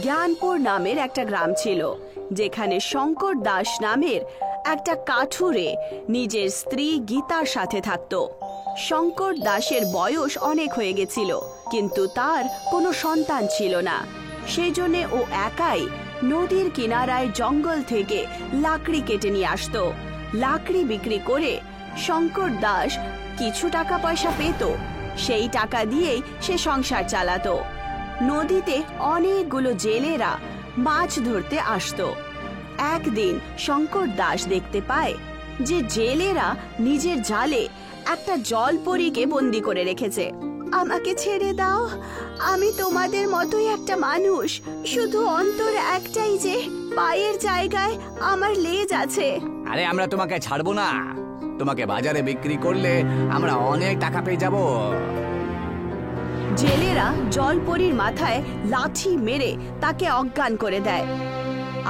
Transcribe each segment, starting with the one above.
জ্ঞানপুর নামের একটা গ্রাম ছিল, যেখানে শঙ্কর দাস নামের একটা কাঠুরে নিজের স্ত্রী গীতার সাথে থাকত। শঙ্কর দাসের বয়স অনেক হয়ে গেছিল, কিন্তু তার কোনো সন্তান ছিল না। সেই জন্য ও একাই নদীর কিনারায় জঙ্গল থেকে লাকড়ি কেটে নিয়ে আসতো। লাকড়ি বিক্রি করে শঙ্কর দাস কিছু টাকা পয়সা পেত। সেই টাকা দিয়েই সে সংসার চালাতো। নদীতে অনেকগুলো জেলেরা মাছ ধরতে আসতো। একদিন শঙ্কর দাস দেখতে পায় যে জেলেরা নিজের জালে একটা জলপরীকে বন্দি করে রেখেছে। আমাকে ছেড়ে দাও, আমি তোমাদের মতোই একটা মানুষ, শুধু অন্তর একটাই যে পায়ের জায়গায় আমার লেজ আছে। আরে আমরা তোমাকে ছাড়বো না, তোমাকে বাজারে বিক্রি করলে আমরা অনেক টাকা পেয়ে যাব। জেলেরা জলপরীর মাথায় লাঠি মেরে তাকে অজ্ঞান করে দেয়,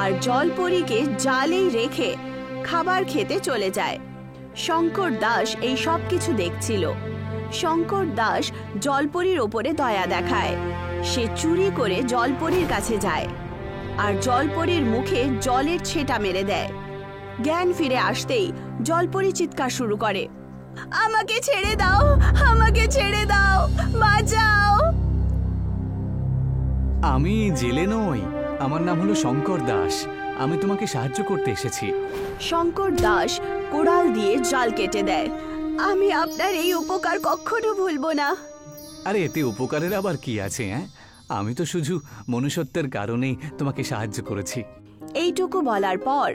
আর জলপরীকে জালেই রেখে খাবার খেতে চলে যায়। শঙ্কর দাস এই সব কিছু দেখছিল। শঙ্কর দাস জলপরীর ওপরে দয়া দেখায়। সে চুরি করে জলপরীর কাছে যায় আর জলপরীর মুখে জলের ছেটা মেরে দেয়। জ্ঞান ফিরে আসতেই জলপরী চিৎকার শুরু করে, আমাকে ছেড়ে দাও, আমাকে ছেড়ে দাও, বাঁচাও। আমি জেলে নই, আমার নাম হলো শঙ্কর দাস, আমি তোমাকে সাহায্য করতে এসেছি। শঙ্কর দাস কোড়াল দিয়ে জাল কেটে দেয়। আমি আপনার এই উপকার কখনো ভুলবো না। আরে এতে উপকারের আবার কি আছে? আমি তো শুধু মনুষ্যত্বের কারণেই তোমাকে সাহায্য করেছি। এইটুকু বলার পর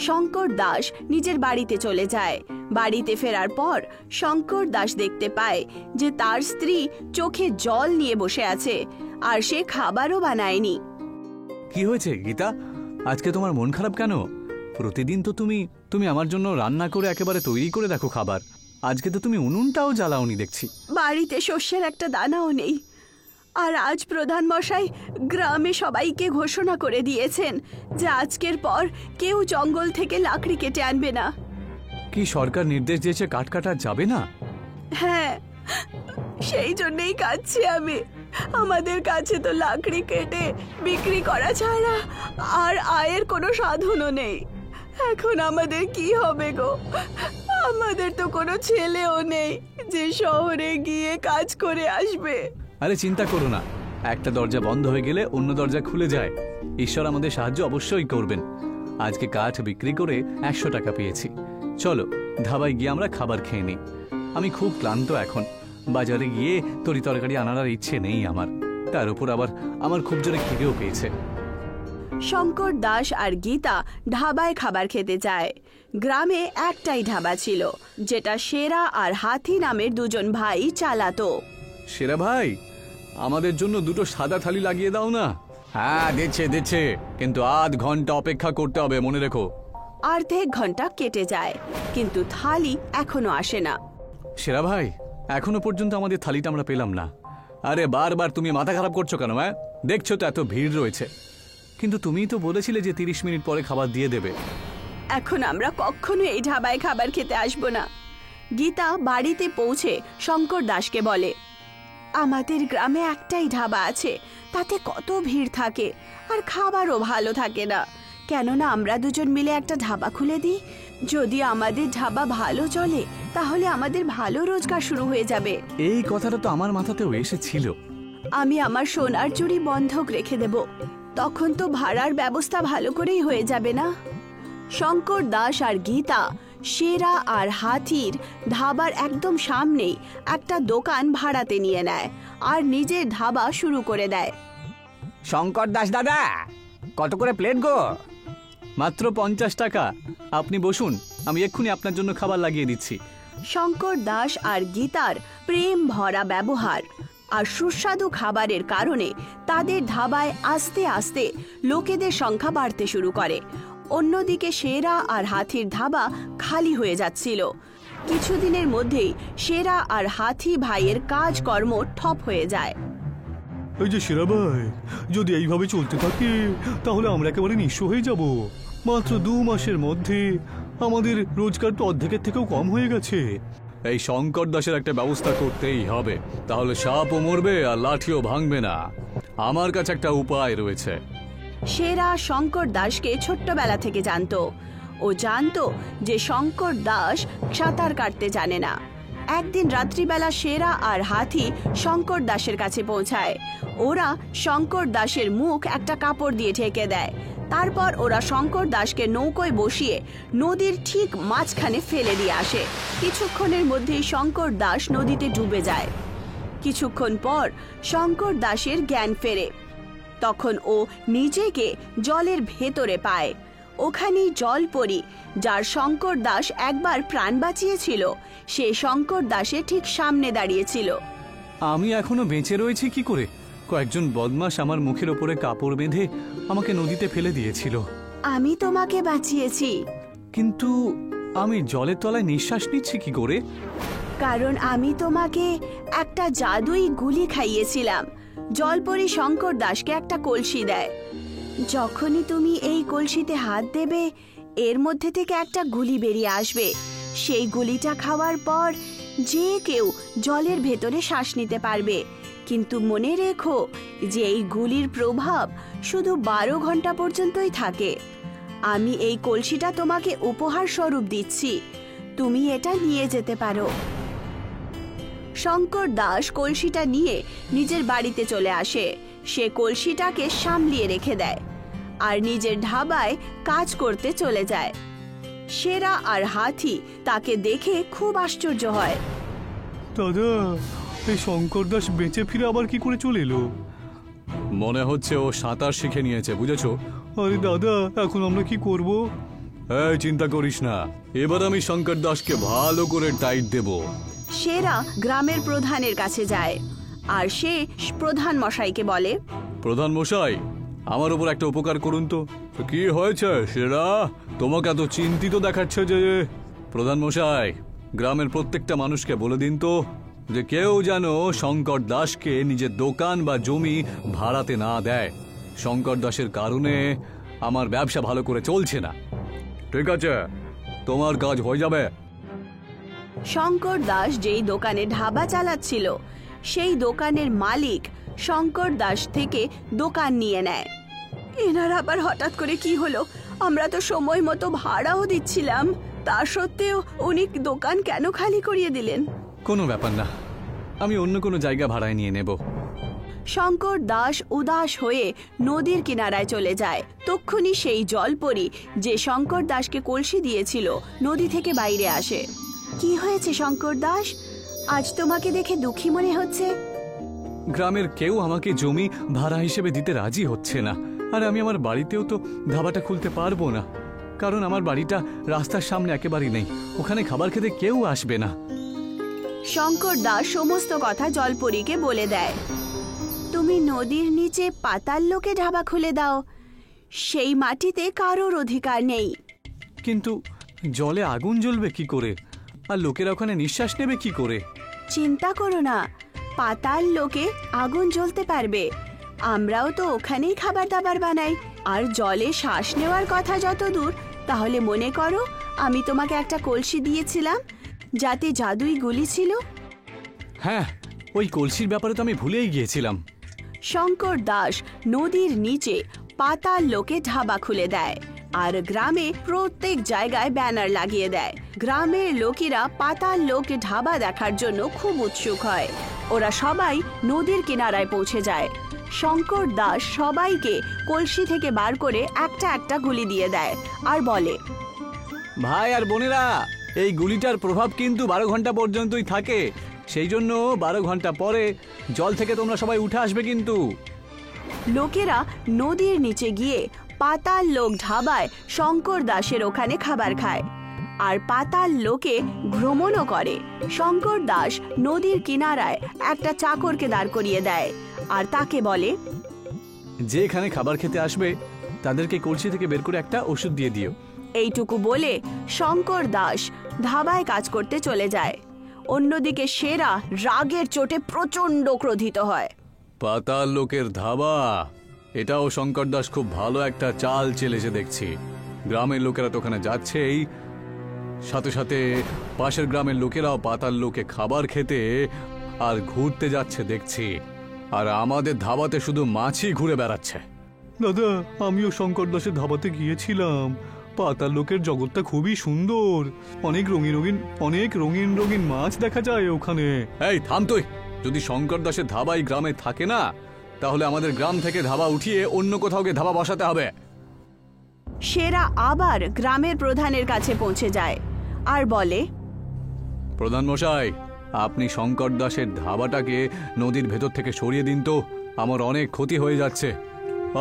শঙ্কর দাস নিজের বাড়িতে চলে যায়। বাড়িতে ফেরার পর শঙ্কর দাস দেখতে পায় যে তার স্ত্রী চোখে জল নিয়ে বসে আছে, আর সে খাবারও বানায়নি। কি হয়েছে গীতা, আজকে তোমার মন খারাপ কেন? প্রতিদিন তো তুমি আমার জন্য রান্না করে একেবারে তৈরি করে রাখো খাবার, আজকে তো তুমি উনুনটাও জ্বালাওনি দেখছি। বাড়িতে শস্যের একটা দানাও নেই, আর আজ প্রধান মশাই গ্রামে সবাইকে ঘোষণা করে দিয়েছেন যে আজকের পর কেউ জঙ্গল থেকে লাকড়ি কেটে আনবে না। কি সরকার নির্দেশ দিয়েছে কাঠ কাটা যাবে না? হ্যাঁ, সেই জন্যই কাটছি আমি। আমাদের কাছে তো লাকড়ি কেটে বিক্রি করা ছাড়া আর আয়ের কোনো সাধনও নেই। এখন আমাদের কি হবে গো? আমাদের তো কোনো ছেলেও নেই যে শহরে গিয়ে কাজ করে আসবে। আরে চিন্তা করো না, একটা দরজা বন্ধ হয়ে গেলে অন্য দরজা খুলে যায়। ঈশ্বর আমাদের সাহায্য অবশ্যই করবেন। আজকে কাঠ বিক্রি করে 100 টাকা পেয়েছি। চলো ধাবায় গিয়ে আমরা খাবার খেয়ে নিই। আমি খুব ক্লান্ত এখন, বাজারে গিয়ে তরি তরকারি আনার আর ইচ্ছে নেই আমার। তার উপর আবার আমার খুব জোরে খিদেও পেয়েছে। শঙ্কর দাস আর গীতা ধাবায় খাবার খেতে যায়। গ্রামে একটাই ধাবা ছিল, যেটা সেরা আর হাতি নামের দুজন ভাই চালাতো। সেরা ভাই, আমাদের জন্য দুটো সাদা থালি লাগিয়ে দাও না। হ্যাঁ দিচ্ছে, কিন্তু আধ ঘন্টা অপেক্ষা করতে হবে, মনে রেখো। অর্ধেক ঘন্টা কেটে যায়, কিন্তু থালি এখনো আসে না। সেরা ভাই, এখনো পর্যন্ত আমাদের থালিটা আমরা পেলাম না। আরে বারবার তুমি মাথা খারাপ করছো কেন? দেখছো তো এত ভিড় রয়েছে। কিন্তু তুমিই তো বলেছিলে যে 30 মিনিট পরে খাবার দিয়ে দেবে। এখন আমরা কখনো এই ধাবায় খাবার খেতে আসবো না। গীতা বাড়িতে পৌঁছে শঙ্কর দাসকে বলে, আমাদের গ্রামে একটাই ধাবা আছে, তাতে কত ভিড় থাকে আর খাবারও ভালো থাকে না। কেননা আমরা দুজন মিলে একটা ধাবা খুলে দিই। যদি আমাদের ধাবা ভালো চলে তাহলে আমাদের ভালো রোজগার শুরু হয়ে যাবে। এই কথাটা তো আমার মাথাতেও এসেছিল। আমি আমার সোনার চুড়ি বন্ধক রেখে দেব, তখন তো ভাড়ার ব্যবস্থা ভালো করেই হয়ে যাবে না? শঙ্কর দাস আর গীতা সেরা আর হাতির ধাবার একদম সামনেই একটা দোকান ভাড়াতে নিয়ে নেয় আর নিজের ধাবা শুরু করে দেয়। শঙ্কর দাস দাদা, কত করে প্লেট গো? মাত্র 50 টাকা। আপনি বসুন, আমি এক্ষুনি আপনার জন্য খাবার লাগিয়ে দিচ্ছি। শঙ্কর দাস আর গীতার প্রেম ভরা ব্যবহার আর সুস্বাদু খাবারের কারণে তাদের ধাবায় আস্তে আস্তে লোকেদের সংখ্যা বাড়তে শুরু করে। অন্যদিকে সেরা আর হাতির ধাবা খালি হয়ে যাচ্ছিল। কিছুদিনের মধ্যেই সেরা আর হাতি ভাইয়ের কাজকর্ম ঠপ হয়ে যায়। এই যে সেরা ভাই, যদি এইভাবে চলতে থাকে তাহলে আমরা একেবারে নিঃস্ব হয়ে যাব। মাত্র 2 মাসের মধ্যে আমাদের রোজগার তো অর্ধেকের থেকেও কম হয়ে গেছে। এই শঙ্কর দাসের একটা ব্যবস্থা করতেই হবে, তাহলে সাপও মরবে আর লাঠিও ভাঙবে না। আমার কাছে একটা উপায় রয়েছে। সেরা শঙ্কর দাসকে ছোট্টবেলা থেকে জানতো। ও জানতো যে শঙ্কর দাস সাঁতার কাটতে জানে না। একদিন রাত্রিবেলা সেরা আর হাতি শঙ্কর দাসের কাছে পৌঁছায়। ওরা শঙ্কর দাসের মুখ একটা কাপড় দিয়ে ঢেকে দেয়। তারপর ওরা শঙ্কর দাসকে নৌকোয় বসিয়ে নদীর ঠিক মাঝখানে ফেলে দিয়ে আসে। কিছুক্ষণের মধ্যেই শঙ্কর দাস নদীতে ডুবে যায়। কিছুক্ষণ পর শঙ্কর দাসের জ্ঞান ফেরে। তখন ও নিজেকে জলের ভেতরে পায়। ওখানেই জলপরী, যার শঙ্কর দাস একবার প্রাণ বাঁচিয়েছিল, সে শঙ্কর দাসের ঠিক সামনে দাঁড়িয়েছিল। আমি এখনো বেঁচে রয়েছি কি করে? কয়েকজন বদমাশ আমার মুখের ওপরে কাপড় বেঁধে আমাকে নদীতে ফেলে দিয়েছিল। আমি তোমাকে বাঁচিয়েছি। কিন্তু আমি জলের তলায় নিঃশ্বাস নিচ্ছি কি করে? কারণ আমি তোমাকে একটা জাদুই গুলি খাইয়েছিলাম। জলপরী শঙ্কর দাসকে একটা কলসি দেয়। যখনই তুমি এই কলসিতে হাত দেবে, এর মধ্যে থেকে একটা গুলি বেরিয়ে আসবে। সেই গুলিটা খাওয়ার পর যে কেউ জলের ভেতরে শ্বাস নিতে পারবে। কিন্তু মনে রেখো যে এই গুলির প্রভাব শুধু 12 ঘন্টা পর্যন্তই থাকে। আমি এই কলসিটা তোমাকে উপহার স্বরূপ দিচ্ছি, তুমি এটা নিয়ে যেতে পারো। শঙ্কর দাস কলসিটা নিয়ে নিজের বাড়িতে চলে আসে। সে কলসিটাকে সামলিয়ে রেখে দেয় আর নিজের ধাবায় কাজ করতে চলে যায়। সেরা আর হাতি তাকে দেখে খুব আশ্চর্য হয়। দাদা, এই শঙ্কর দাস বেঁচে ফিরে আবার কি করে চলে এলো? মনে হচ্ছে ও সাঁতার শিখে নিয়েছে, বুঝেছো? আরে দাদা, এখন আমরা কি করব? এই চিন্তা করিস না, এবার আমি শঙ্কর দাসকে ভালো করে টাইট দেব। সেরা গ্রামের প্রধানের কাছে যায় আর সে প্রধান মশাইকে বলে, প্রধান মশাই, আমার উপর একটা উপকার করুন তো। কি হয়েছে সেরা? তোমাকে এত চিন্তিত দেখাচ্ছে যে? প্রধান মশাই, গ্রামের প্রত্যেকটা মানুষকে বলে দিন তো যে কেউ যেন শঙ্কর দাসকে নিজের দোকান বা জমি ভাড়াতে না দেয়। শঙ্কর দাসের কারণে আমার ব্যবসা ভালো করে চলছে না। ঠিক আছে, তোমার কাজ হয়ে যাবে। শঙ্কর দাস যেই দোকানে ধাবা চালাচ্ছিল, সেই দোকানের মালিক শঙ্কর দাস থেকে দোকান নিয়ে নেয়। এনার আবার হঠাৎ করে কি হলো? আমরা তো সময় মতো ভাড়াও দিচ্ছিলাম, তা সত্ত্বেও উনি দোকান কেন খালি করিয়ে দিলেন? কোনো ব্যাপার না, আমি অন্য কোনো জায়গা ভাড়ায় নিয়ে নেব। শঙ্কর দাস উদাস হয়ে নদীর কিনারায় চলে যায়। তক্ষুনি সেই জলপরী যে শঙ্কর দাসকে কলসি দিয়েছিল নদী থেকে বাইরে আসে। কি হয়েছে শঙ্কর দাস? আজ তোমাকে দেখে দুঃখী মনে হচ্ছে। গ্রামের কেউ আমাকে জমি ভাড়া হিসেবে দিতে রাজি হচ্ছে না, আর আমি আমার বাড়িতেও তো ধাবাটা খুলতে পারবো না, কারণ আমার বাড়িটা রাস্তার সামনে একেবারেই নেই। ওখানে খাবার খেতে কেউ আসবে না। শঙ্কর দাস সমস্ত কথা জলপরীকে বলে দেয়। তুমি নদীর নিচে পাতাল লোকে ধাবা খুলে দাও, সেই মাটিতে কারোর অধিকার নেই। কিন্তু জলে আগুন জ্বলবে কি করে, আর লোকেরা ওখানে নিঃশ্বাস নেবে কি করে? চিন্তা করো না, পাতাল লোকে আগুন জ্বলতে পারবে। আমরাও তো ওখানেই খাবার দাবার বানাই। আর জলে শ্বাস নেওয়ার কথা যত দূর, তাহলে মনে করো আমি তোমাকে একটা কলসি দিয়েছিলাম যাতে জাদুই গুলি ছিল। হ্যাঁ, ওই কলসির ব্যাপারে তো আমি ভুলেই গিয়েছিলাম। শঙ্কর দাস নদীর নিচে পাতাল লোকে ধাবা খুলে দেয় আর গ্রামে প্রত্যেক জায়গায় ব্যানার লাগিয়ে দেয়। গ্রামের লোকেরা পাতাল লোকে ধাবা দেখার জন্য খুব উৎসুক হয়। ওরা সবাই নদীর কিনারায় পৌঁছে যায়। শঙ্কর দাস সবাইকে কলসি থেকে বার করে একটা একটা গুলি দিয়ে দেয় আর বলে, ভাই আর বোনেরা, এই গুলিটার প্রভাব কিন্তু 12 ঘন্টা পর্যন্তই থাকে, সেই জন্য 12 ঘন্টা পরে জল থেকে তোমরা সবাই উঠে আসবে কিন্তু। লোকেরা নদীর নিচে গিয়ে পাতাল লোক ধাবায় শঙ্কর দাসের ওখানে খাবার খায় আর পাতাল লোকে ভ্রমণও করে। শঙ্কর দাস নদীর কিনারায় একটা চাকরকে দাঁড় করিয়ে দেয় আর তাকে বলে, যে এখানে খাবার খেতে আসবে তাদেরকে কলসি থেকে বের করে একটা ওষুধ দিয়ে দিও। এইটুকু বলে শঙ্কর দাস ধাবায় কাজ করতে চলে যায়। অন্যদিকে সেরা রাগের চোটে প্রচন্ড ক্রোধিত হয়। পাতাল লোকের ধাবা, এটাও শঙ্কর দাস খুব ভালো একটা চাল চেলেছে দেখছি। গ্রামের লোকেরা তো ওখানে যাচ্ছেই, সাথে সাথে পাশের গ্রামের লোকেরাও পাতাল লোকে খাবার খেতে আর ঘুরতে যাচ্ছে দেখছি। আর আমাদের ধাবাতে শুধু মাছই ঘুরে বেড়াচ্ছে। দাদা, আমিও শঙ্কর দাসের ধাবাতে গিয়েছিলাম। পাতাল লোকের জগৎটা খুবই সুন্দর। অনেক রঙিন রঙিন মাছ দেখা যায় ওখানে। এই থাম তুই। যদি শঙ্কর দাসের ধাবা এই গ্রামে থাকে না, তাহলে আমাদের গ্রাম থেকে ধাবা উঠিয়ে অন্য কোথাও গিয়ে ধাবা বসাতে হবে। সেরা আবার গ্রামের প্রধানের কাছে পৌঁছে যায় আর বলে, প্রধান মশাই, আপনি শঙ্কর দাসের ধাবাটাকে নদীর ভেতর থেকে সরিয়ে দিন তো, আমার অনেক ক্ষতি হয়ে যাচ্ছে।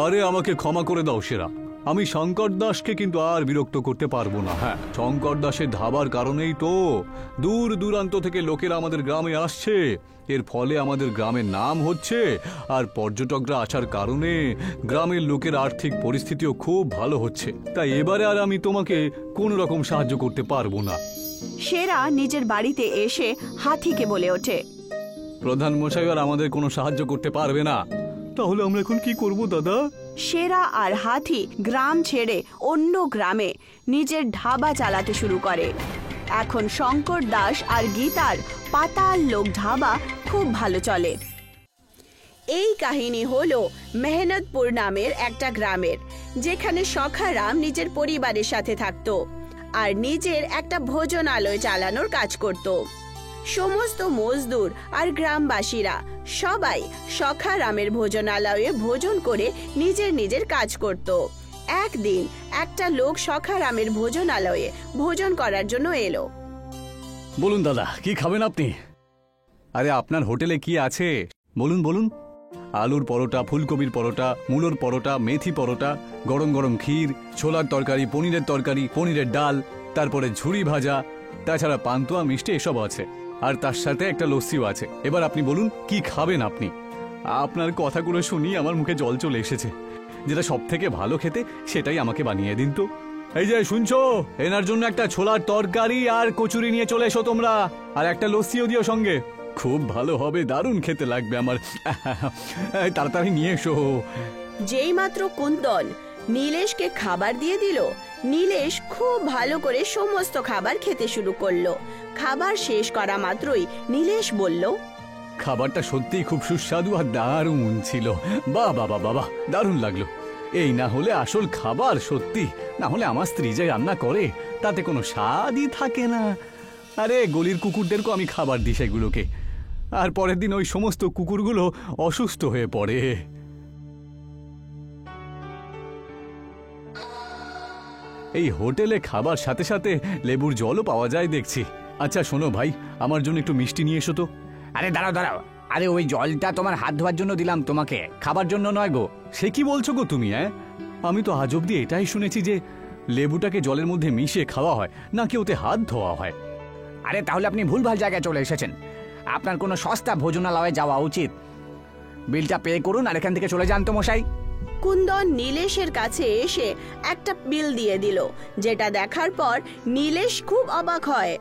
আরে আমাকে ক্ষমা করে দাও সেরা, আমি শঙ্কর দাসকে কিন্তু আর বিরক্ত করতে পারবো না। হ্যাঁ, শঙ্কর দাসের ধাবার কারণেই তো দূর দূরান্ত থেকে লোকেরা আমাদের গ্রামে আসছে। এর ফলে আমাদের গ্রামের নাম হচ্ছে, আর পর্যটকরা আসার কারণে গ্রামের লোকের আর্থিক পরিস্থিতিও খুব ভালো হচ্ছে। তাই এবারে আর আমি তোমাকে কোনো রকম সাহায্য করতে পারবো না। সেরা নিজের বাড়িতে এসে হাতিকে বলে ওঠে, প্রধান মশাই আর আমাদের কোনো সাহায্য করতে পারবে না। তাহলে আমরা এখন কি করব দাদা? সেরা আর হাতি গ্রাম ছেড়ে অন্য গ্রামে নিজের ধাবা চালাতে শুরু করে। এখন শঙ্কর দাস আর গীতার পাতাল লোক ধাবা খুব ভালো চলে। এই কাহিনী হলো মেহনতপুর নামের একটা গ্রামের, যেখানে সখারাম নিজের পরিবারের সাথে থাকতো আর নিজের একটা ভোজনালয় চালানোর কাজ করত। সমস্ত মজদুর আর গ্রামবাসীরা সবাই সখারামের ভোজনালয়ে ভোজন করে নিজের কাজ করত। একদিন একটা লোক সখারামের ভোজনালয়ে ভোজন করার জন্য এলো। বলুন দাদা, কি খাবেন আপনি? আরে আপনার হোটেলে কি আছে বলুন বলুন। আলুর পরোটা, ফুলকপির পরোটা, মূলোর পরোটা, মেথি পরোটা, গরম গরম ক্ষীর, ছোলার তরকারি, পনিরের তরকারি, পনিরের ডাল, তারপরে ঝুরি ভাজা, তাছাড়া পান্তুয়া মিষ্টি এসব আছে, আর তার সাথে একটা লস্যিও আছে। এবার আপনি বলুন কি খাবেন আপনি? আপনার কথাগুলো শুনি আমার মুখে জল চলে এসেছে। যেটা সব থেকে ভালো খেতে সেটাই আমাকে বানিয়ে দিন তো। এই যে শুনছো, এনার জন্য একটা ছোলার তরকারি আর কচুরি নিয়ে চলে এসো তোমরা, আর একটা লস্যিও দিও সঙ্গে। খুব ভালো হবে, দারুণ খেতে লাগবে আমার। তাড়াতাড়ি নিয়ে এসো। যেই মাত্র কুন্দন নীলেশকে খাবার দিয়ে দিল, নীলেশ খুব ভালো করে সমস্ত খাবার খেতে শুরু করলো। খাবার শেষ করা মাত্রই নীলেশ বলল, খাবারটা সত্যিই খুব সুস্বাদু আর দারুণ ছিল। বাহ বাবা বাবা, দারুণ লাগলো। এই না হলে আসল খাবার, সত্যি না হলে আমার স্ত্রী যে রান্না করে তাতে কোনো স্বাদই থাকে না। আরে গলির কুকুরদেরকেও আমি খাবার দিই সেগুলোকে, আর পরের দিন ওই সমস্ত কুকুরগুলো অসুস্থ হয়ে পড়ে। এই হোটেলে খাবার সাথে সাথে লেবুর জলও পাওয়া যায় দেখছি। আচ্ছা শোনো ভাই, আমার জন্য একটু মিষ্টি নিয়ে এসো তো। আরে দাঁড়াও দাঁড়াও, আরে ওই জলটা তোমার হাত ধোয়ার জন্য দিলাম তোমাকে, খাবার জন্য নয় গো। সে কি বলছো গো তুমি? আমি তো আজ অব্দি এটাই শুনেছি যে লেবুটাকে জলের মধ্যে মিশিয়ে খাওয়া হয়, নাকি ওতে হাত ধোয়া হয়। আরে তাহলে আপনি ভুলভাল জায়গায় চলে এসেছেন। আপনার কোনো সস্তা ভোজনালয়ে যাওয়া উচিত। বিলটা পে করুন আর এখান থেকে চলে যান তো মশাই। কুন্দন নীলেশের কাছে এসে একটা বিল দিয়ে দিল, যেটা দেখার পর নীলেশ খুব অবাক হয়।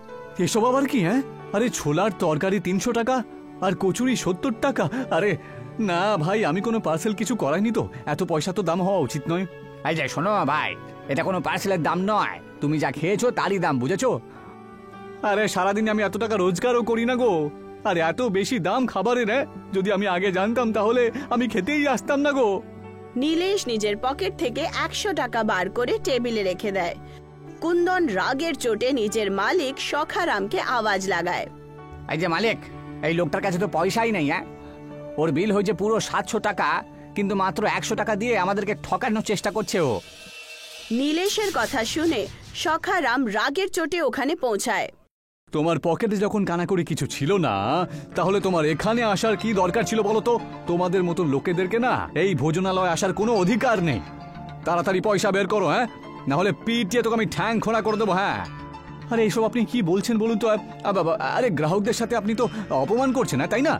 এসব আবার কি? আরে ছোলার তরকারি 300 টাকা আর কচুরি 70 টাকা। আরে না ভাই, আমি কোনো পার্সেল কিছু করাইনি তো, এত পয়সা তো দাম হওয়া উচিত নয়। এই যে শোনো ভাই, এটা কোনো পার্সেলের দাম নয়, তুমি যা খেয়েছো তারই দাম, বুঝেছো? আরে সারাদিনে আমি এত টাকা রোজগারও করি না গো, আর এত বেশি দাম খাবারের। যদি আমি আগে জানতাম তাহলে আমি খেতেই আসতাম না গো। নীলেশ নিজের পকেট থেকে 100 টাকা বার করে টেবিলে রেখে দেয়। কুন্দন রাগের চোটে নিজের মালিক সখারামকে আওয়াজ লাগায়, এই যে মালিক, এই লোকটার কাছে তো পয়সাই নেই। ওর বিল হয়েছে পুরো 700 টাকা, কিন্তু মাত্র 100 টাকা দিয়ে আমাদেরকে ঠকানোর চেষ্টা করছে ও। নীলেশের কথা শুনে সখারাম রাগের চোটে ওখানে পৌঁছায়। তোমার পকেটে যখন কানাকড়ি কিছু ছিল না, তাহলে তোমার এখানে আসার কি দরকার ছিল বলো তো? তোমাদের মতো লোকেদেরকে না এই ভোজনালয়ে আসার কোনো অধিকার নেই। তাড়াতাড়ি পয়সা বের করো, না হলে পিটিয়ে তোকে আমি ঠ্যাং খোঁড়া করে দেবো। আরে এইসব আপনি কি বলছেন বলুন তো? আরে গ্রাহকদের সাথে আপনি তো অপমান করছেন না, তাই না?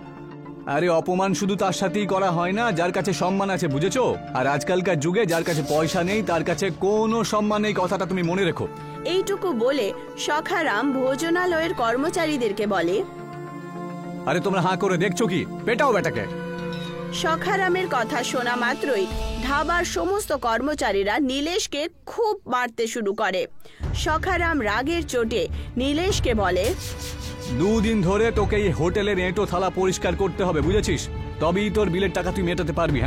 আরে অপমান শুধু তার সাথেই করা হয় না যার কাছে সম্মান আছে, বুঝেছো? আর আজকালকার যুগে যার কাছে পয়সা নেই তার কাছে কোনো সম্মান নেই, কথাটা তুমি মনে রেখো। এইটুকু বলে সখারাম ভোজনালয়ের কর্মচারীদেরকে বলে, আরে তোমরা হাঁ করে দেখছো কি? পেটাও বেটাকে। সখারামের কথা শোনা মাত্রই ধাবার সমস্ত কর্মচারীরা নীলেশকে খুব মারতে শুরু করে। সখারাম রাগের চোটে নীলেশকে বলে, 2 দিন ধরে তোকে এই হোটেলের এঁটো থালা পরিষ্কার করতে হবে, বুঝেছিস? তবেই তোর বিলের টাকা তুই মেটাতে পারবি।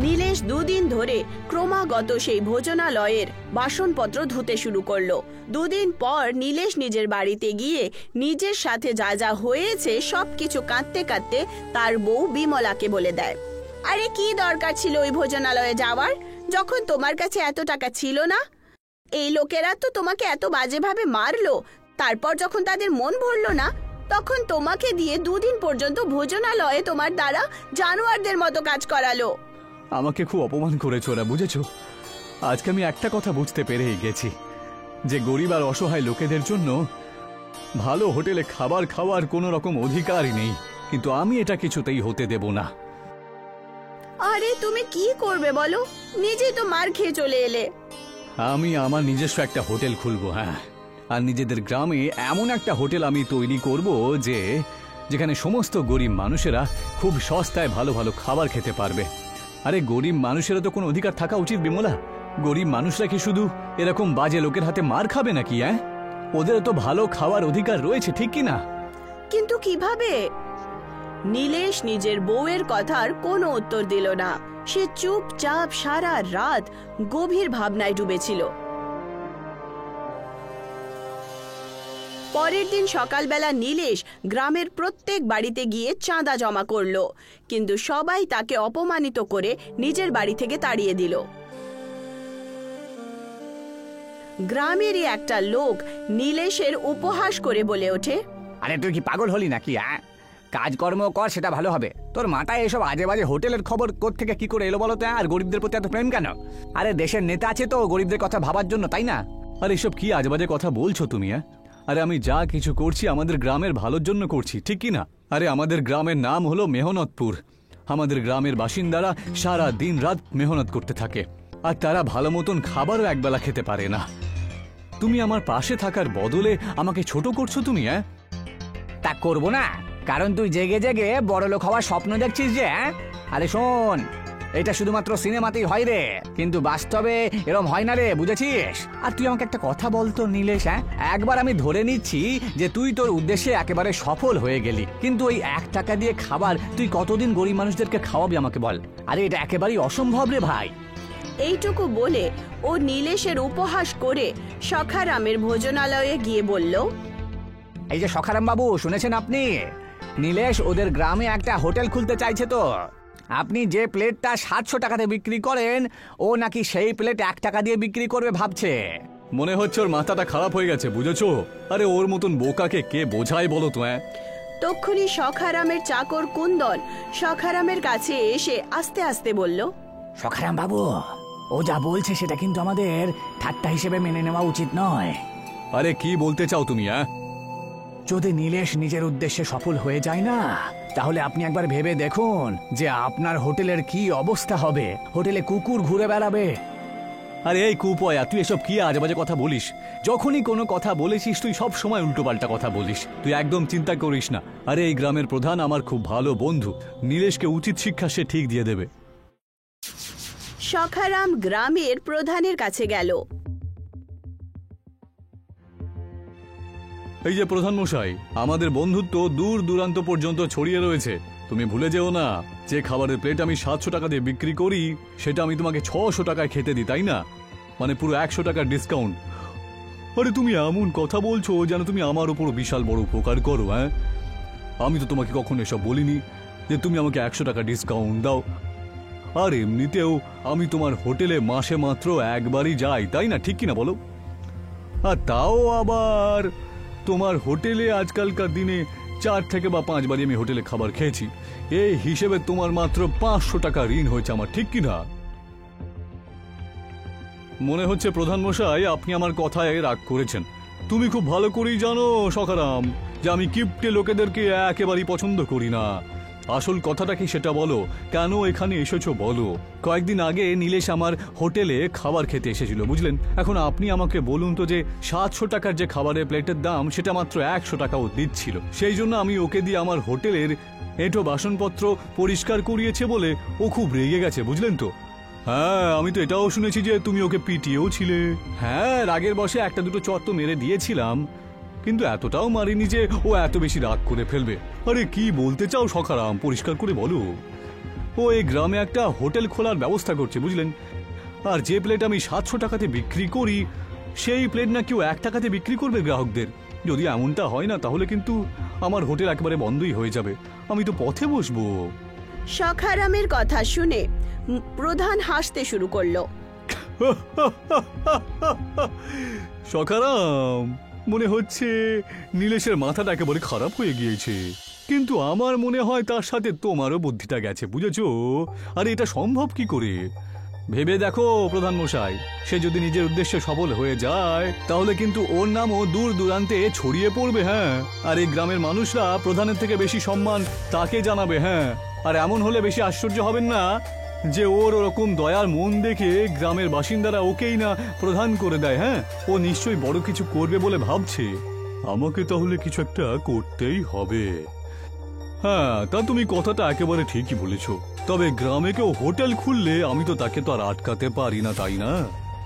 নীলেশ দুদিন ধরে ক্রমাগত সেই ভোজনালয়ের বাসনপত্র ধুতে শুরু করলো। দুদিন পর নীলেশ নিজের বাড়িতে গিয়ে নিজের সাথে যা যা হয়েছে সবকিছু কাঁদতে কাঁদতে তার বউ বিমলাকে বলে দেয়। আরে কি দরকার ছিল ওই ভোজনালয়ে যাওয়ার, যখন তোমার কাছে এত টাকা ছিল না? এই লোকেরা তো তোমাকে এত বাজেভাবে মারলো, তারপর যখন তাদের মন ভরলো না তখন তোমাকে দিয়ে দুদিন পর্যন্ত ভোজনালয়ে তোমার দ্বারা জানোয়ারদের মতো কাজ করালো। আমাকে খুব অপমান করেছো ওরা, বুঝেছো? আজকে আমি একটা কথা বুঝতে পেরেই গেছি যে গরিব আর অসহায় লোকেদের জন্য ভালো হোটেলে খাবার খাওয়ার কোনো রকম অধিকারই নেই, কিন্তু আমি এটা কিছুতেই হতে দেব না। আরে তুমি কি করবে বলো, নিজেই তো মার খেয়ে চলে এলে। আমি আমার নিজস্ব একটা হোটেল খুলবো, হ্যাঁ, আর নিজেদের গ্রামে এমন একটা হোটেল আমি তৈরি করব যেখানে সমস্ত গরিব মানুষেরা খুব সস্তায় ভালো ভালো খাবার খেতে পারবে। আরে গরিব মানুষেরা তো কোনো অধিকার থাকা উচিত বিমলা। গরিব মানুষরা কি শুধু এরকম বাজে লোকের হাতে মার খাবে নাকি? ওদের তো ভালো খাওয়ার অধিকার রয়েছে, ঠিক কি না? কিন্তু কিভাবে? নীলেশ নিজের বউয়ের কথার কোনো উত্তর দিল না। সে চুপচাপ সারা রাত গভীর ভাবনায় ডুবেছিল। পরের দিন সকালবেলা নীলেশ গ্রামের প্রত্যেক বাড়িতে গিয়ে চাঁদা জমা করলো, কিন্তু সবাই তাকে অপমানিত করে নিজের বাড়ি থেকে তাড়িয়ে দিল। গ্রামেরই একটা লোক নীলেশের উপহাস করে বলে ওঠে, আরে তুই কি পাগল হলি নাকি? কাজকর্ম কর, সেটা ভালো হবে। তোর মাথায় এসব আজে বাজে হোটেলের খবর কোত্থেকে কি করে এলো বলো তো? আর গরিবদের প্রতি এত প্রেম কেন? আরে দেশের নেতা আছে তো গরিবদের কথা ভাবার জন্য, তাই না? আর এসব কি আজেবাজে কথা বলছো তুমি? আরে আমি যা কিছু করছি আমাদের গ্রামের ভালোর জন্য করছি, ঠিক কি না? আরে আমাদের গ্রামের নাম হলো মেহনতপুর। আমাদের গ্রামের বাসিন্দারা সারা দিন রাত মেহনত করতে থাকে, আর তারা ভালো মতন খাবারও একবেলা খেতে পারে না। তুমি আমার পাশে থাকার বদলে আমাকে ছোট করছো তুমি? তা করবো না, কারণ তুই জেগে জেগে বড় লোক হওয়ার স্বপ্ন দেখছিস যে। আরে শোন, এটা শুধুমাত্র সিনেমাতেই হয় রে, কিন্তু বাস্তবে এরকম হয় না রে, বুঝেছিস? আর তুই আমাকে একটা কথা বলতো নীলেশ, একবার আমি ধরে নিচ্ছি যে তুই তোর উদ্দেশ্যে একেবারে সফল হয়ে গেলি, কিন্তু ওই 1 টাকা দিয়ে খাবার তুই কতদিন গরিব মানুষদেরকে খাওয়াবি আমাকে বল? আরে এটা একেবারেই অসম্ভব রে ভাই। এইটুকু বলে ও নীলেশের উপহাস করে সখারামের ভোজনালয়ে গিয়ে বলল, এই যে সখারাম বাবু, শুনেছেন আপনি? নীলেশ ওদের গ্রামে একটা হোটেল খুলতে চাইছে তো। আপনি যে প্লেটটা 700 টাকাতে বিক্রি করেন, ও নাকি সেই প্লেট 1 টাকা দিয়ে বিক্রি করবে ভাবছে। মনে হচ্ছে ওর মাথাটা খারাপ হয়ে গেছে, বুঝেছো? আরে ওর মতন বোকাকে কে বোঝায় বলো তো? তক্ষুনি সখারামের চাকর কুন্দন সখারামের কাছে এসে আস্তে আস্তে বলল, সখারাম বাবু, ও যা বলছে সেটা কিন্তু আমাদের ঠাট্টা হিসেবে মেনে নেওয়া উচিত নয়। আরে কি বলতে চাও তুমি? যদি নীলেশ নিজের উদ্দেশ্যে সফল হয়ে যায় না, তাহলে আপনি একবার ভেবে দেখুন যে আপনার হোটেলের কি অবস্থা হবে। হোটেলে কুকুর ঘুরে বেড়াবে। আরে এই কুপয়া, তুই এসব কি আজেবাজে কথা বলিস? যখনই কোনো কথা বলেছিস তুই সব সময় উল্টোপাল্টা কথা বলিস। তুই একদম চিন্তা করিস না। আরে এই গ্রামের প্রধান আমার খুব ভালো বন্ধু, নীলেশকে উচিত শিক্ষা সে ঠিক দিয়ে দেবে। সখারাম গ্রামের প্রধানের কাছে গেল। এই যে প্রধান মশাই, আমাদের বন্ধুত্ব দূর দূরান্ত পর্যন্ত ছড়িয়ে রয়েছে। তুমি ভুলে যেও না যে খাবারের প্লেট আমি 700 টাকা দিয়ে বিক্রি করি, সেটা আমি তোমাকে 600 টাকায় খেতে দিই, তাই না? মানে পুরো 100 টাকার ডিসকাউন্ট। আরে তুমি এমন কথা বলছো যেন তুমি আমার উপর বিশাল বড় উপকার করো। আমি তো তোমাকে কখনো এসব বলিনি যে তুমি আমাকে 100 টাকা ডিসকাউন্ট দাও। আর এমনিতেও আমি তোমার হোটেলে মাসে মাত্র একবারই যাই, তাই না? ঠিক কিনা বলো? আর তাও আবার তোমার হোটেলে আজকালকার দিনে 4 থেকে বা 5 বারই আমি হোটেলে খাবার খেয়েছি। এই হিসেবে তোমার মাত্র 500 টাকা ঋণ হয়েছে আমার, ঠিক কিনা? মনে হচ্ছে প্রধান মশাই আপনি আমার কথায় রাগ করেছেন। তুমি খুব ভালো করেই জানো সখারাম যে আমি কিপটে লোকেদেরকে একেবারেই পছন্দ করি না। আসল কথাটা কি সেটা বলো, কেন এখানে এসেছো বলো? কয়েকদিন আগে নীলেশ আমার হোটেলে খাবার খেতে এসেছিল, বুঝলেন? এখন আপনি আমাকে বলুন তো যে 700 টাকার যে খাবারের প্লেটের দাম সেটা মাত্র 100 টাকাও দিচ্ছিল। সেই জন্য আমি ওকে দিয়ে আমার হোটেলের এঁটো বাসনপত্র পরিষ্কার করিয়েছে বলে ও খুব রেগে গেছে, বুঝলেন তো? হ্যাঁ, আমি তো এটাও শুনেছি যে তুমি ওকে পিটিয়েও ছিলে। হ্যাঁ, রাগের বশে 1-2 চট তো মেরে দিয়েছিলাম, কিন্তু এতটাও মারিনি যে ও এত বেশি রাগ করে ফেলবে। আরে কি বলতে চাও সখারাম, পরিষ্কার করে বলো। ও এই গ্রামে একটা হোটেল খোলার ব্যবস্থা করছে, বুঝলেন? আর যে প্লেট আমি 700 টাকাতে বিক্রি করি, সেই প্লেট না কেউ 1 টাকাতে বিক্রি করবে গ্রাহকদের। যদি এমনটা হয় না, তাহলে কিন্তু আমার হোটেল একেবারে বন্ধই হয়ে যাবে। আমি তো পথে বসবো। সখারামের কথা শুনে প্রধান হাসতে শুরু করলো। সখারাম, মনে হচ্ছে নীলেশের মাথাটা একেবারে খারাপ হয়ে গিয়েছে, কিন্তু আমার মনে হয় তার সাথে তোমারও বুদ্ধিটা গেছে, বুঝেছো? আরে এটা সম্ভব কি করে? ভেবে দেখো প্রধান মশাই, সে যদি নিজের উদ্দেশ্যে সফল হয়ে যায়, তাহলে কিন্তু ওর নামও দূর দূরান্তে ছড়িয়ে পড়বে। হ্যাঁ, আর এই গ্রামের মানুষরা প্রধানের থেকে বেশি সম্মান তাকে জানাবে। হ্যাঁ, আর এমন হলে বেশি আশ্চর্য হবেন না যে ওর ওরকম দয়ার মন দেখে গ্রামের বাসিন্দারা ওকেই না প্রধান করে দেয়। হ্যাঁ, ও নিশ্চয়ই বড় কিছু করবে বলে ভাবছে। আমাকে তাহলে কিছু একটা করতেই হবে। হ্যাঁ, তা তুমি কথাটা একেবারে ঠিকই বলেছো। তবে গ্রামে কেউ হোটেল খুললে আমি তো তাকে তো আর আটকাতে পারি না, তাই না?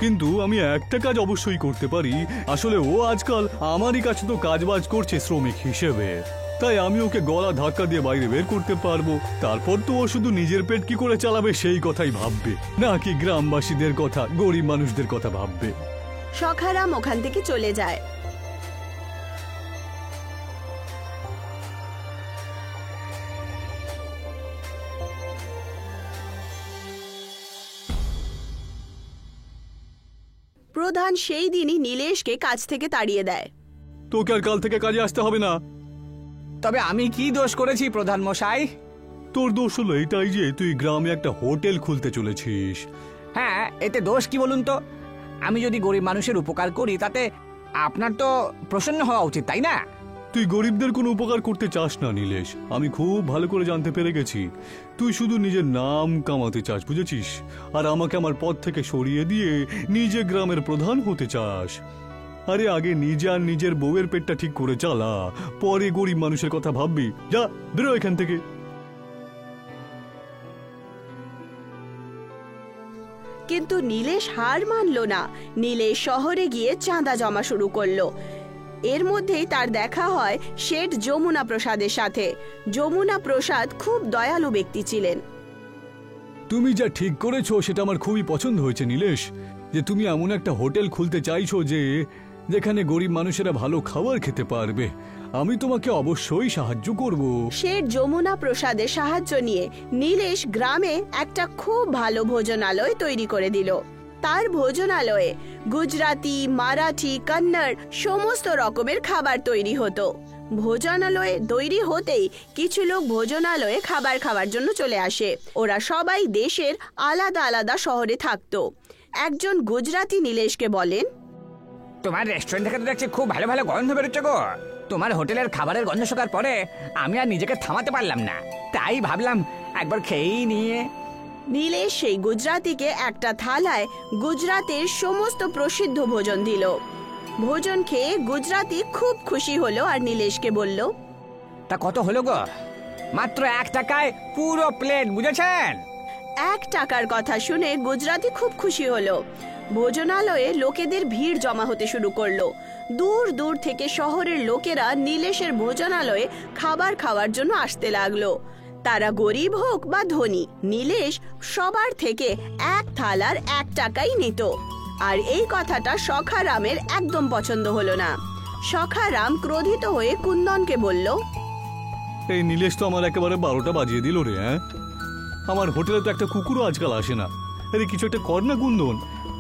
কিন্তু আমি একটা কাজ অবশ্যই করতে পারি। আসলে ও আজকাল আমারই কাছে তো কাজবাজ করছে শ্রমিক হিসেবে, তাই আমি ওকে গলা ধাক্কা দিয়ে বাইরে বের করতে পারবো। তারপর তো ও শুধু নিজের পেট কি করে চালাবে সেই কথাই ভাববে, নাকি গ্রামবাসীদের কথা, গরিব মানুষদের কথা ভাববে। সখারাম ওখান থেকে চলে যায়। প্রধান সেই দিনই নীলেশকে কাজ থেকে তাড়িয়ে দেয়। তোকে আর কাল থেকে কাজে আসতে হবে না। তবে আমি কি দোষ করেছি প্রধান মশাই? তোর দোষ হলো এটাই যে তুই গ্রামে একটা হোটেল খুলতে চলেছিস। হ্যাঁ, এতে দোষ কি বলুন তো? আমি যদি গরিব মানুষের উপকার করি, তাতে আপনার তো প্রসন্ন হওয়া উচিত, তাই না? তুই গরিবদের কোনো উপকার করতে চাস না নীলেশ, আমি খুব ভালো করে জানতে পেরে গেছি। তুই শুধু নিজের নাম কামাতে চাস, বুঝেছিস? আর আমাকে আমার পদ থেকে সরিয়ে দিয়ে নিজে গ্রামের প্রধান হতে চাস। আরে আগে নিজে আর নিজের বউয়ের পেটটা ঠিক করে চালা, পরে গরিব মানুষের কথা ভাববি। যা, বেরো এখান থেকে। কিন্তু নীলেশ হার মানল না। নীলেশ শহরে গিয়ে চাঁদা জমা শুরু করলো। এর মধ্যেই তার দেখা হয় শেঠ যমুনা প্রসাদের সাথে। যমুনা প্রসাদ খুব দয়ালু ব্যক্তি ছিলেন। তুমি যা ঠিক করেছো সেটা আমার খুবই পছন্দ হয়েছে নীলেশ, যে তুমি এমন একটা হোটেল খুলতে চাইছো যেখানে গরিব মানুষেরা ভালো খাবার খেতে পারবে। আমি তোমাকে অবশ্যই সাহায্য করব। শেঠ যমুনা প্রসাদের সাহায্য নিয়ে নীলেশ গ্রামে একটা খুব ভালো ভোজনালয় তৈরি করে দিল। তার ভোজনালয়ে গুজরাটি, মারাঠি, কন্নড় সমস্ত রকমের খাবার তৈরি হতো। ভোজনালয়ে তৈরি হতেই কিছু লোক ভোজনালয়ে খাবার খাওয়ার জন্য চলে আসে। ওরা সবাই দেশের আলাদা আলাদা শহরে থাকতো। একজন গুজরাটি নীলেশকে বলেন, তোমার রেস্টুরেন্ট থেকে তো দেখছি খুব ভালো ভালো গন্ধ বেরোচ্ছে গো। তোমার হোটেলের খাবারের গন্ধ শোকার পরে আমি আর নিজেকে থামাতে পারলাম না, তাই ভাবলাম একবার খেয়েই নিয়ে। নীলেশ সেই গুজরাটিকে একটা থালায় গুজরাটের সমস্ত প্রসিদ্ধ ভোজন দিল। ভোজন খেয়ে গুজরাটি খুব খুশি হলো আর নীলেশকে বলল, তা কত হলো গো? মাত্র 1 টাকায় পুরো প্লেট, বুঝেছেন? 1 টাকার কথা শুনে গুজরাটি খুব খুশি হলো। ভোজনালয়ে লোকেদের ভিড় জমা হতে শুরু করলো। দূর দূর থেকে শহরের লোকেরা নীলেশের ভোজনালয়ে খাবার খাওয়ার জন্য আসতে লাগলো। তারা গরিব হোক বা ধনী, নীলেশ সবার থেকে 1 থালার 1 টাকাই নিত। আর এই কথাটা সখারামের একদম পছন্দ হলো না। সখারাম ক্রোধিত হয়ে কুন্দনকে বলল, এই নীলেশ তো আমার একেবারে 12টা বাজিয়ে দিল রে। হ্যাঁ, আমার হোটেলে তো একটা কুকুরও আজকাল আসে না। আরে কিছু একটা কর না কুন্দন।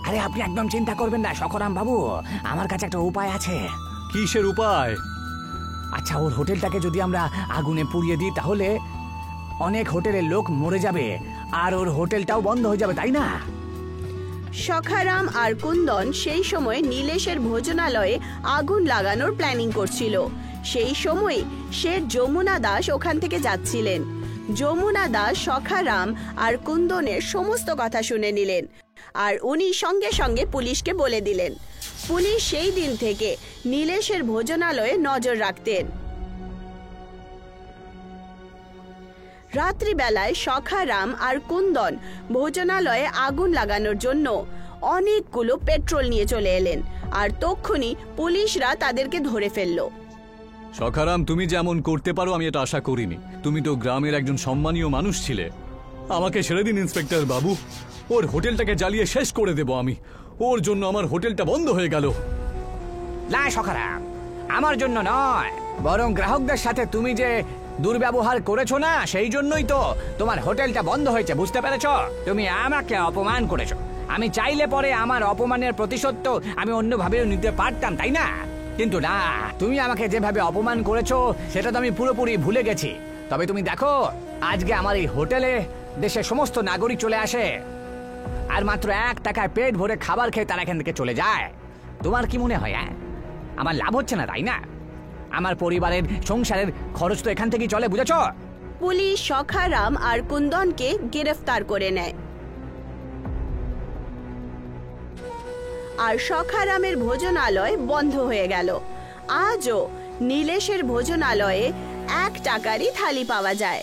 আরে আপনি একদম চিন্তা করবেন না সখরাম বাবু, আমার কাছে একটা উপায় আছে। কিসের উপায়? আচ্ছা, ওর হোটেলটাকে যদি আমরা আগুনে পুড়িয়ে দিই, তাহলে অনেক হোটেলের লোক মরে যাবে আর ওর হোটেলটাও বন্ধ হয়ে যাবে, তাই না? সখারাম আর কুন্দন সেই সময় নীলেশের ভোজনালয়ে আগুন লাগানোর প্ল্যানিং করছিল। সেই সময় শেঠ যমুনা দাস ওখান থেকে যাচ্ছিলেন। যমুনা দাস সখারাম আর কুন্দনের সমস্ত কথা শুনে নিলেন আর উনি সঙ্গে সঙ্গে পুলিশকে বলে দিলেন। পুলিশ সেই দিন থেকে নীলেশের ভোজনালয়ে নজর রাখতেন। রাত্রিবেলায় সখারাম আর কুন্দন ভোজনালয়ে আগুন লাগানোর জন্য অনেকগুলো পেট্রোল নিয়ে চলে এলেন আর তক্ষুনি পুলিশরা তাদেরকে ধরে ফেলল। সখারাম, তুমি যেমন করতে পারো আমি এটা আশা করিনি। তুমি তো গ্রামের একজন সম্মানীয় মানুষ ছিলে। আমাকে ছেড়ে দিন ইন্সপেক্টর বাবু, ওর হোটেলটাকে জ্বালিয়ে শেষ করে দেব আমি। ওর জন্য আমার হোটেলটা বন্ধ হয়ে গেল। না সখারাম, আমার জন্য নয়, বরং গ্রাহকদের সাথে তুমি যে দুর্ব্যবহার করেছো না, সেই জন্যই তো তোমার হোটেলটা বন্ধ হয়েছে, বুঝতে পেরেছো? তুমি আমাকে অপমান করেছো। আমি চাইলে পরে আমার অপমানের প্রতিশোধ তো আমি অন্যভাবেও নিতে পারতাম, তাই না? কিন্তু না, তুমি আমাকে যেভাবে অপমান করেছো সেটা তো আমি পুরোপুরি ভুলে গেছি। তবে তুমি দেখো, আজকে আমার এই হোটেলে দেশের সমস্ত নাগরিক চলে আসে, আর মাত্র 1 টাকায় পেট ভরে খাবার খেয়ে তারা এখান থেকে চলে যায়। তোমার কি মনে হয় আমার লাভ হচ্ছে না, তাই না? আমার পরিবারের সংসারের খরচ তো এখান থেকেই চলে, বুঝেছো? পুলিশ সখারাম আর কুন্দনকে গ্রেফতার করে নেয়। আর সখারামের ভোজনালয় বন্ধ হয়ে গেল। আজও নীলেশের ভোজনালয়ে 1 টাকারই থালি পাওয়া যায়।